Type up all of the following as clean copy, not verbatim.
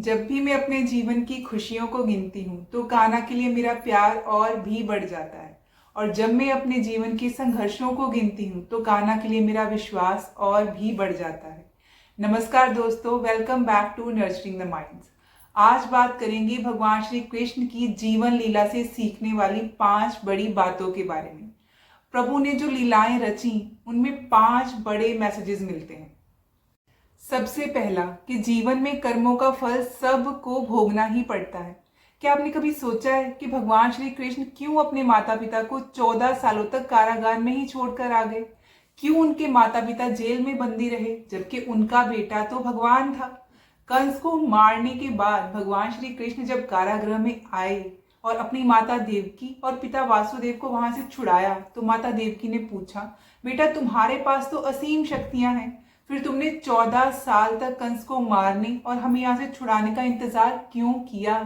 जब भी मैं अपने जीवन की खुशियों को गिनती हूँ तो कान्हा के लिए मेरा प्यार और भी बढ़ जाता है। और जब मैं अपने जीवन के संघर्षों को गिनती हूँ तो कान्हा के लिए मेरा विश्वास और भी बढ़ जाता है। नमस्कार दोस्तों, welcome back to nurturing the minds. आज बात करेंगे भगवान श्री कृष्ण की जीवन लीला से सीखने वाली 5 बड़ी बातों के बारे में। प्रभु ने जो लीलाएं रची उनमें 5 बड़े मैसेजेस मिलते हैं। सबसे पहला कि जीवन में कर्मों का फल सबको भोगना ही पड़ता है। क्या आपने कभी सोचा है कि भगवान श्री कृष्ण क्यों अपने माता पिता को 14 सालों तक कारागार में ही छोड़कर आ गए? क्यों उनके माता पिता जेल में बंदी रहे जबकि उनका बेटा तो भगवान था? कंस को मारने के बाद भगवान श्री कृष्ण जब कारागृह में आए और अपनी माता देवकी और पिता वासुदेव को वहां से छुड़ाया तो माता देवकी ने पूछा, बेटा तुम्हारे पास तो असीम शक्तियां हैं, फिर तुमने 14 साल तक कंस को मारने और हमें यहाँ से छुड़ाने का इंतजार क्यों किया?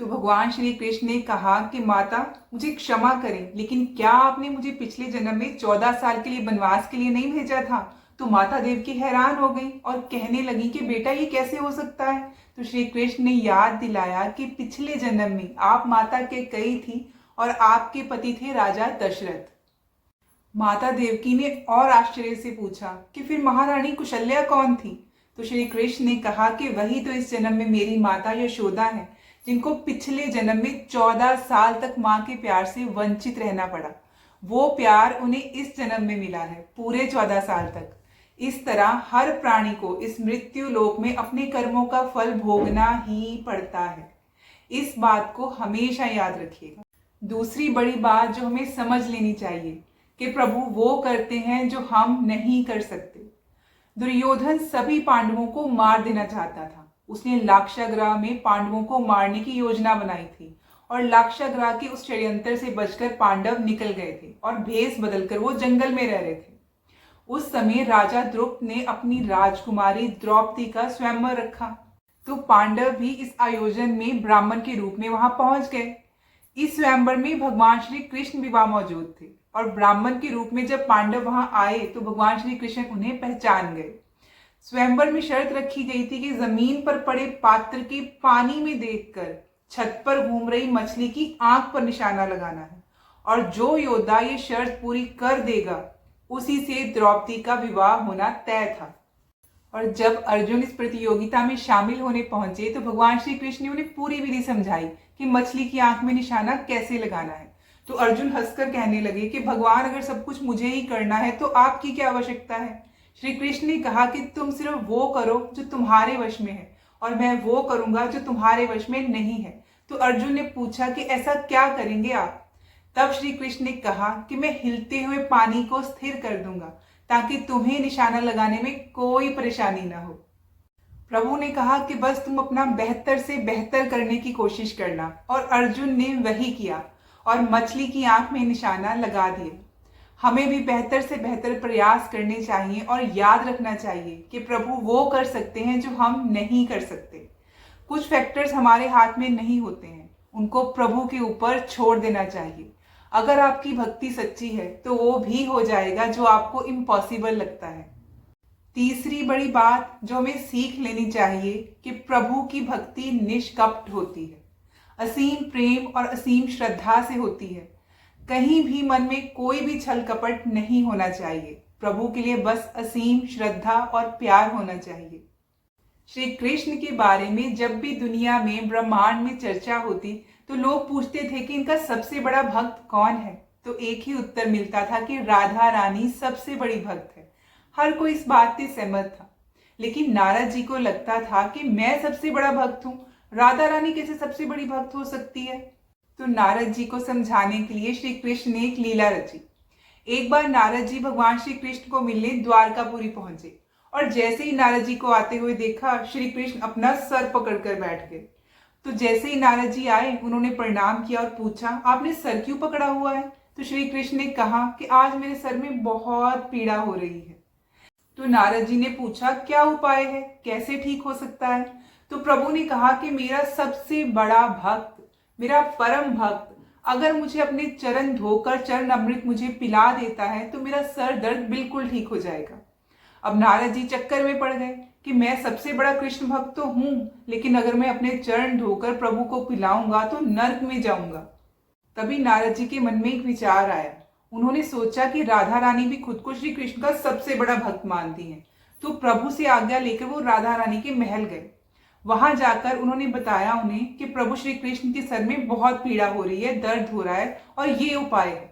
तो भगवान श्री कृष्ण ने कहा कि माता मुझे क्षमा करें, लेकिन क्या आपने मुझे पिछले जन्म में 14 साल के लिए वनवास के लिए नहीं भेजा था? तो माता देवकी हैरान हो गई और कहने लगी कि बेटा ये कैसे हो सकता है? तो श्री कृष्ण ने याद दिलाया कि पिछले जन्म में आप माता के कई थी और आपके पति थे राजा दशरथ। माता देवकी ने और आश्चर्य से पूछा कि फिर महारानी कुशल्या कौन थी? तो श्री कृष्ण ने कहा कि वही तो इस जन्म में मेरी माता यशोदा है, जिनको पिछले जन्म में 14 साल तक माँ के प्यार से वंचित रहना पड़ा। वो प्यार उन्हें इस जन्म में मिला है, पूरे 14 साल तक। इस तरह हर प्राणी को इस मृत्यु लोक में अपने कर्मों का फल भोगना ही पड़ता है। इस बात को हमेशा याद रखिएगा। दूसरी बड़ी बात जो हमें समझ लेनी चाहिए कि प्रभु वो करते हैं जो हम नहीं कर सकते। दुर्योधन सभी पांडवों को मार देना चाहता था। उसने लाक्षागृह में पांडवों को मारने की योजना बनाई थी और लाक्षागृह के उस षड्यंत्र से बचकर पांडव निकल गए थे और भेष बदलकर वो जंगल में रह रहे थे। उस समय राजा द्रुपद ने अपनी राजकुमारी द्रौपदी का स्वयंवर रखा, तो पांडव भी इस आयोजन में ब्राह्मण के रूप में वहां पहुंच गए। इस स्वयंवर में भगवान श्री कृष्ण भी वहां मौजूद थे और ब्राह्मण के रूप में जब पांडव वहां आए तो भगवान श्री कृष्ण उन्हें पहचान गए। स्वयंवर में शर्त रखी गई थी कि जमीन पर पड़े पात्र के पानी में देखकर छत पर घूम रही मछली की आंख पर निशाना लगाना है और जो योद्धा ये शर्त पूरी कर देगा उसी से द्रौपदी का विवाह होना तय था। और जब अर्जुन इस प्रतियोगिता में शामिल होने पहुंचे तो भगवान श्री कृष्ण ने उन्हें पूरी विधि समझाई कि मछली की आंख में निशाना कैसे लगाना है। तो अर्जुन हंसकर कहने लगे कि भगवान अगर सब कुछ मुझे ही करना है तो आपकी क्या आवश्यकता है? श्री कृष्ण ने कहा कि तुम सिर्फ वो करो जो तुम्हारे वश में है और मैं वो करूंगा जो तुम्हारे वश में नहीं है। तो अर्जुन ने पूछा कि ऐसा क्या करेंगे आप? तब श्री कृष्ण ने कहा कि मैं हिलते हुए पानी को स्थिर कर दूंगा ताकि तुम्हें निशाना लगाने में कोई परेशानी ना हो। प्रभु ने कहा कि बस तुम अपना बेहतर से बेहतर करने की कोशिश करना, और अर्जुन ने वही किया और मछली की आंख में निशाना लगा दिए। हमें भी बेहतर से बेहतर प्रयास करने चाहिए और याद रखना चाहिए कि प्रभु वो कर सकते हैं जो हम नहीं कर सकते। कुछ फैक्टर्स हमारे हाथ में नहीं होते हैं, उनको प्रभु के ऊपर छोड़ देना चाहिए। अगर आपकी भक्ति सच्ची है तो वो भी हो जाएगा जो आपको इम्पॉसिबल लगता है। तीसरी बड़ी बात जो हमें सीख लेनी चाहिए कि प्रभु की भक्ति निष्कपट होती है, असीम प्रेम और असीम श्रद्धा से होती है। कहीं भी मन में कोई भी छल कपट नहीं होना चाहिए। प्रभु के लिए बस असीम श्रद्धा और प्यार होना चाहिए। श्री कृष्ण के बारे में जब भी दुनिया में ब्रह्मांड में चर्चा होती तो लोग पूछते थे कि इनका सबसे बड़ा भक्त कौन है? तो एक ही उत्तर मिलता था कि राधा रानी सबसे बड़ी भक्त है। हर कोई इस बात से सहमत था, लेकिन नारद जी को लगता था कि मैं सबसे बड़ा भक्त हूँ, राधा रानी कैसे सबसे बड़ी भक्त हो सकती है? तो नारद जी को समझाने के लिए श्री कृष्ण ने एक लीला रची। एक बार नारद जी भगवान श्री कृष्ण को मिलने द्वारकापुरी पहुंचे और जैसे ही नारद जी को आते हुए देखा, श्री कृष्ण अपना सर पकड़कर बैठ गए। तो जैसे ही नारद जी आए उन्होंने प्रणाम किया और पूछा, आपने सर क्यों पकड़ा हुआ है? तो श्री कृष्ण ने कहा कि आज मेरे सर में बहुत पीड़ा हो रही है। तो नारद जी ने पूछा, क्या उपाय है, कैसे ठीक हो सकता है? तो प्रभु ने कहा कि मेरा सबसे बड़ा भक्त, मेरा परम भक्त अगर मुझे अपने चरण धोकर चरण अमृत मुझे पिला देता है तो मेरा सर दर्द बिल्कुल ठीक हो जाएगा। अब नारद जी चक्कर में पड़ गए कि मैं सबसे बड़ा कृष्ण भक्त तो हूं, लेकिन अगर मैं अपने चरण धोकर प्रभु को पिलाऊंगा तो नर्क में जाऊंगा। तभी नारद जी के मन में एक विचार आया। उन्होंने सोचा कि राधा रानी भी खुद को श्री कृष्ण का सबसे बड़ा भक्त मानती हैं, तो प्रभु से आज्ञा लेकर वो राधा रानी के महल गए। वहां जाकर उन्होंने बताया उन्हें कि प्रभु श्री कृष्ण के सर में बहुत पीड़ा हो रही है, दर्द हो रहा है और ये उपाय है।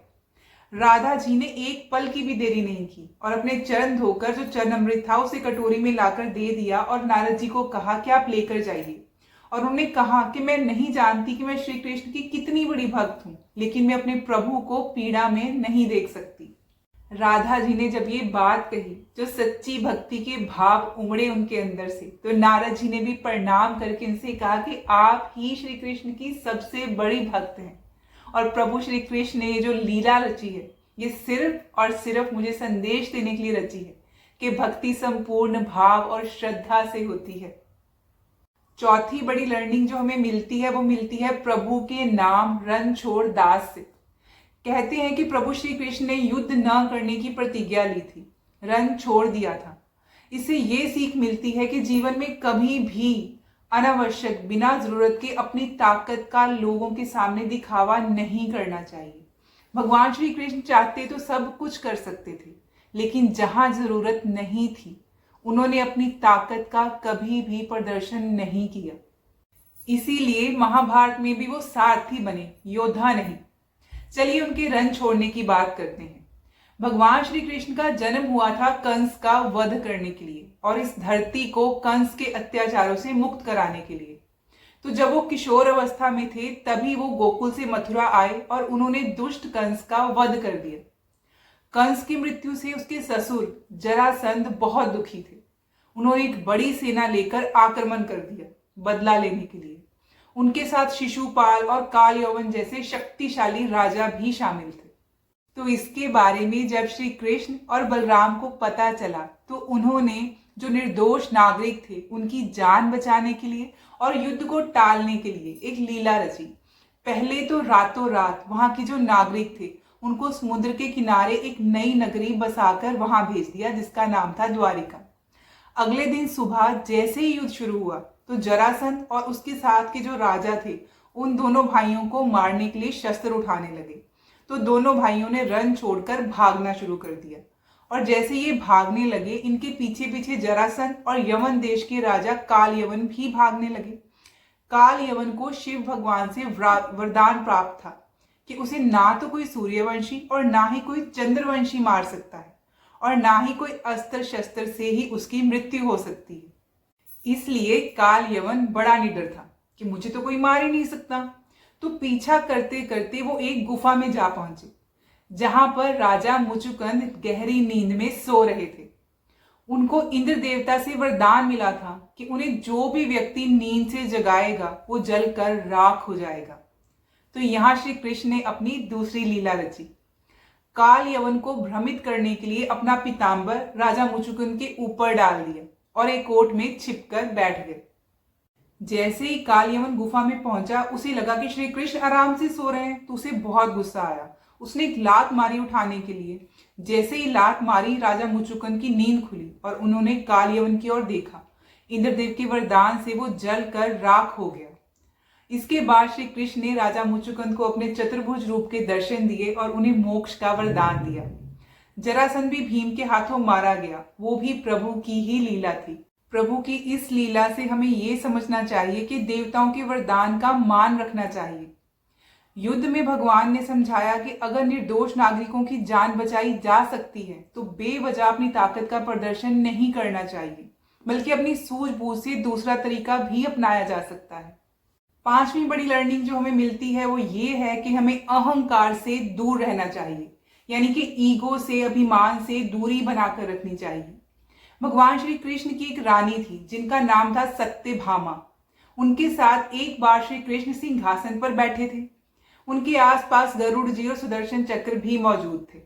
राधा जी ने एक पल की भी देरी नहीं की और अपने चरण धोकर जो चरण अमृत था उसे कटोरी में लाकर दे दिया और नारद जी को कहा कि आप लेकर जाइए। और उन्होंने कहा कि मैं नहीं जानती कि मैं श्री कृष्ण की कितनी बड़ी भक्त हूं, लेकिन मैं अपने प्रभु को पीड़ा में नहीं देख सकती। राधा जी ने जब ये बात कही, जो सच्ची भक्ति के भाव उमड़े उनके अंदर से, तो नारद जी ने भी प्रणाम करके उनसे कहा कि आप ही श्री कृष्ण की सबसे बड़ी भक्त हैं और प्रभु श्री कृष्ण ने ये जो लीला रची है, ये सिर्फ और सिर्फ मुझे संदेश देने के लिए रची है कि भक्ति संपूर्ण भाव और श्रद्धा से होती है। चौथी बड़ी लर्निंग जो हमें मिलती है वो मिलती है प्रभु के नाम रन छोड़ दास से। कहते हैं कि प्रभु श्री कृष्ण ने युद्ध न करने की प्रतिज्ञा ली थी, रन छोड़ दिया था। इससे ये सीख मिलती है कि जीवन में कभी भी अनावश्यक बिना जरूरत के अपनी ताकत का लोगों के सामने दिखावा नहीं करना चाहिए। भगवान श्री कृष्ण चाहते तो सब कुछ कर सकते थे, लेकिन जहां जरूरत नहीं थी उन्होंने अपनी ताकत का कभी भी प्रदर्शन नहीं किया। इसीलिए महाभारत में भी वो सारथी बने, योद्धा नहीं। चलिए उनके रन छोड़ने की बात करते हैं। भगवान श्री कृष्ण का जन्म हुआ था कंस का वध करने के लिए और इस धरती को कंस के अत्याचारों से मुक्त कराने के लिए। तो जब वो किशोर अवस्था में थे तभी वो गोकुल से मथुरा आए और उन्होंने दुष्ट कंस का वध कर दिया। कंस की मृत्यु से उसके ससुर जरासंध बहुत दुखी थे। उन्होंने एक बड़ी सेना लेकर आक्रमण कर दिया बदला लेने के लिए। उनके साथ शिशुपाल और काल यवन जैसे शक्तिशाली राजा भी शामिल थे। तो इसके बारे में जब श्री कृष्ण और बलराम को पता चला तो उन्होंने जो निर्दोष नागरिक थे उनकी जान बचाने के लिए और युद्ध को टालने के लिए एक लीला रची। पहले तो रातों रात वहां के जो नागरिक थे उनको समुद्र के किनारे एक नई नगरी बसाकर वहां भेज दिया जिसका नाम था द्वारिका। अगले दिन सुबह जैसे ही युद्ध शुरू हुआ तो जरासंध और उसके साथ के जो राजा थे उन दोनों भाइयों को मारने के लिए शस्त्र उठाने लगे। तो दोनों भाइयों ने रन छोड़कर भागना शुरू कर दिया और जैसे ये भागने लगे इनके पीछे पीछे जरासंध और यवन देश के राजा काल यवन भी भागने लगे। काल यवन को शिव भगवान से वरदान प्राप्त था कि उसे ना तो कोई सूर्यवंशी और ना ही कोई चंद्रवंशी मार सकता है और ना ही कोई अस्त्र शस्त्र से ही उसकी मृत्यु हो सकती है। इसलिए काल यवन बड़ा निडर था कि मुझे तो कोई मार ही नहीं सकता। तो पीछा करते करते वो एक गुफा में जा पहुंचे जहां पर राजा मुचुकुंद गहरी नींद में सो रहे थे। उनको इंद्र देवता से वरदान मिला था कि उन्हें जो भी व्यक्ति नींद से जगाएगा वो जलकर राख हो जाएगा। तो यहाँ श्री कृष्ण ने अपनी दूसरी लीला रची। काल यवन को भ्रमित करने के लिए अपना पीतांबर राजा मुचुकुंद के ऊपर डाल दिया और एक ओट में छिपकर बैठ गए। जैसे ही काल यवन गुफा में पहुंचा उसे लगा कि श्री कृष्ण आराम से सो रहे हैं, तो उसे बहुत गुस्सा आया। उसने एक लात मारी उठाने के लिए। जैसे ही लात मारी राजा मुचुकुंद की नींद खुली और उन्होंने काल यवन की ओर देखा। इंद्रदेव के वरदान से वो जल कर राख हो गया। इसके बाद श्री कृष्ण ने राजा मुचुकुंद को अपने चतुर्भुज रूप के दर्शन दिए और उन्हें मोक्ष का वरदान दिया। जरासंध भी भीम के हाथों मारा गया, वो भी प्रभु की ही लीला थी। प्रभु की इस लीला से हमें ये समझना चाहिए कि देवताओं के वरदान का मान रखना चाहिए। युद्ध में भगवान ने समझाया कि अगर निर्दोष नागरिकों की जान बचाई जा सकती है तो बेवजह अपनी ताकत का प्रदर्शन नहीं करना चाहिए, बल्कि अपनी सूझबूझ से दूसरा तरीका भी अपनाया जा सकता है। पांचवी बड़ी लर्निंग जो हमें मिलती है वो ये है कि हमें अहंकार से दूर रहना चाहिए, यानी कि ईगो से, अभिमान से दूरी बनाकर रखनी चाहिए। भगवान श्री कृष्ण की एक रानी थी जिनका नाम था सत्यभामा। उनके साथ एक बार श्री कृष्ण सिंहासन पर बैठे थे। उनके आसपास गरुड़ जी और सुदर्शन चक्र भी मौजूद थे।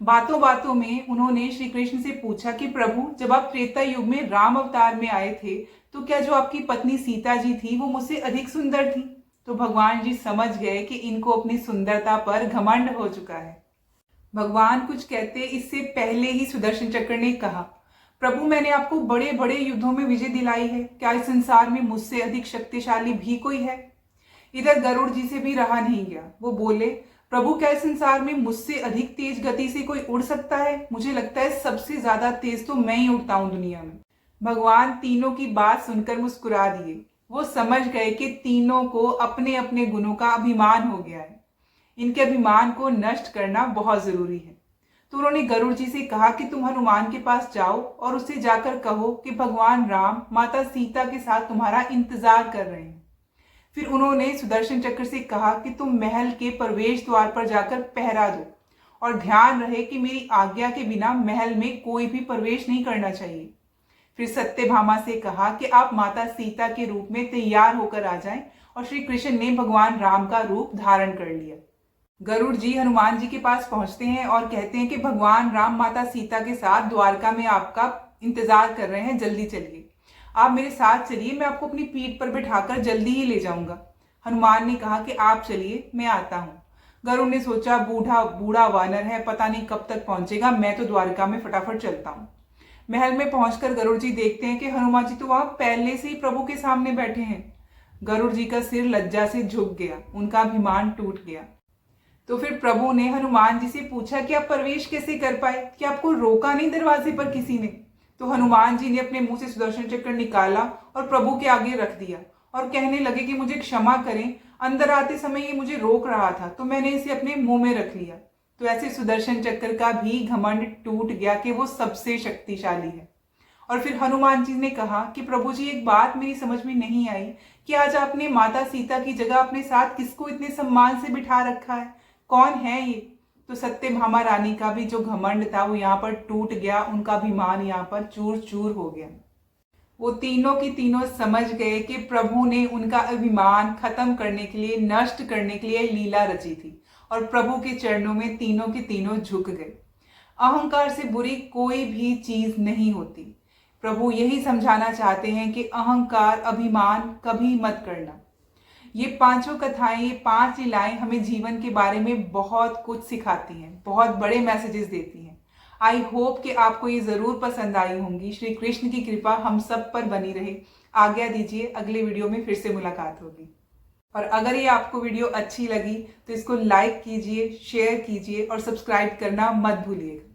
बातों बातों में उन्होंने श्री कृष्ण से पूछा कि प्रभु, जब आप त्रेता युग में राम अवतार में आए थे तो क्या जो आपकी पत्नी सीता जी थी वो मुझसे अधिक सुंदर थी? तो भगवान जी समझ गए कि इनको अपनी सुंदरता पर घमंड हो चुका है। भगवान कुछ कहते इससे पहले ही सुदर्शन चक्र ने कहा, प्रभु, मैंने आपको बड़े बड़े युद्धों में विजय दिलाई है, क्या इस संसार में मुझसे अधिक शक्तिशाली भी कोई है? इधर गरुड़ जी से भी रहा नहीं गया। वो बोले, प्रभु, क्या इस संसार में मुझसे अधिक तेज गति से कोई उड़ सकता है? मुझे लगता है सबसे ज्यादा तेज तो मैं ही उड़ता हूं दुनिया में। भगवान तीनों की बात सुनकर मुस्कुरा दिए। वो समझ गए कि तीनों को अपने अपने गुणों का अभिमान हो गया है। इनके अभिमान को नष्ट करना बहुत जरूरी है। तो उन्होंने गरुड़ जी से कहा कि तुम हनुमान के पास जाओ और उससे जाकर कहो कि भगवान राम माता सीता के साथ तुम्हारा इंतजार कर रहे हैं। फिर उन्होंने सुदर्शन चक्र से कहा कि तुम महल के प्रवेश द्वार पर जाकर पहरा दो और ध्यान रहे कि मेरी आज्ञा के बिना महल में कोई भी प्रवेश नहीं करना चाहिए। फिर सत्यभामा से कहा कि आप माता सीता के रूप में तैयार होकर आ जाएं, और श्री कृष्ण ने भगवान राम का रूप धारण कर लिया। गरुड़ जी हनुमान जी के पास पहुंचते हैं और कहते हैं कि भगवान राम माता सीता के साथ द्वारका में आपका इंतजार कर रहे हैं, जल्दी चलिए, आप मेरे साथ चलिए, मैं आपको अपनी पीठ पर बिठाकर जल्दी ही ले जाऊंगा। हनुमान ने कहा कि आप चलिए, मैं आता हूँ। गरुड़ ने सोचा, बूढ़ा बूढ़ा वानर है, पता नहीं कब तक पहुंचेगा, मैं तो द्वारका में फटाफट चलता हूँ। महल में पहुंचकर गरुड़ जी देखते हैं कि हनुमान जी तो वहां पहले से ही प्रभु के सामने बैठे हैं। गरुड़ जी का सिर लज्जा से झुक गया, उनका अभिमान टूट गया। तो फिर प्रभु ने हनुमान जी से पूछा कि आप प्रवेश कैसे कर पाए, कि आपको रोका नहीं दरवाजे पर किसी ने? तो हनुमान जी ने अपने मुंह से सुदर्शन चक्र निकाला और प्रभु के आगे रख दिया और कहने लगे कि मुझे क्षमा करें, अंदर आते समय ये मुझे रोक रहा था तो मैंने इसे अपने मुंह में रख लिया। तो ऐसे सुदर्शन चक्र का भी घमंड टूट गया कि वो सबसे शक्तिशाली है। और फिर हनुमान जी ने कहा कि प्रभु जी, एक बात मेरी समझ में नहीं आई कि आज आपने माता सीता की जगह अपने साथ किसको इतने सम्मान से बिठा रखा है, कौन है ये? तो सत्यभामा रानी का भी जो घमंड था वो यहाँ पर टूट गया, उनका अभिमान यहाँ पर चूर चूर हो गया। वो तीनों की तीनों समझ गए कि प्रभु ने उनका अभिमान खत्म करने के लिए, नष्ट करने के लिए लीला रची थी, और प्रभु के चरणों में तीनों के तीनों झुक गए। अहंकार से बुरी कोई भी चीज नहीं होती। प्रभु यही समझाना चाहते हैं कि अहंकार, अभिमान कभी मत करना। ये पांचों कथाएं, ये 5 लीलाएं हमें जीवन के बारे में बहुत कुछ सिखाती हैं, बहुत बड़े मैसेजेस देती हैं। आई होप कि आपको ये जरूर पसंद आई होंगी। श्री कृष्ण की कृपा हम सब पर बनी रहे। आज्ञा दीजिए, अगले वीडियो में फिर से मुलाकात होगी। और अगर ये आपको वीडियो अच्छी लगी तो इसको लाइक कीजिए, शेयर कीजिए और सब्सक्राइब करना मत भूलिएगा।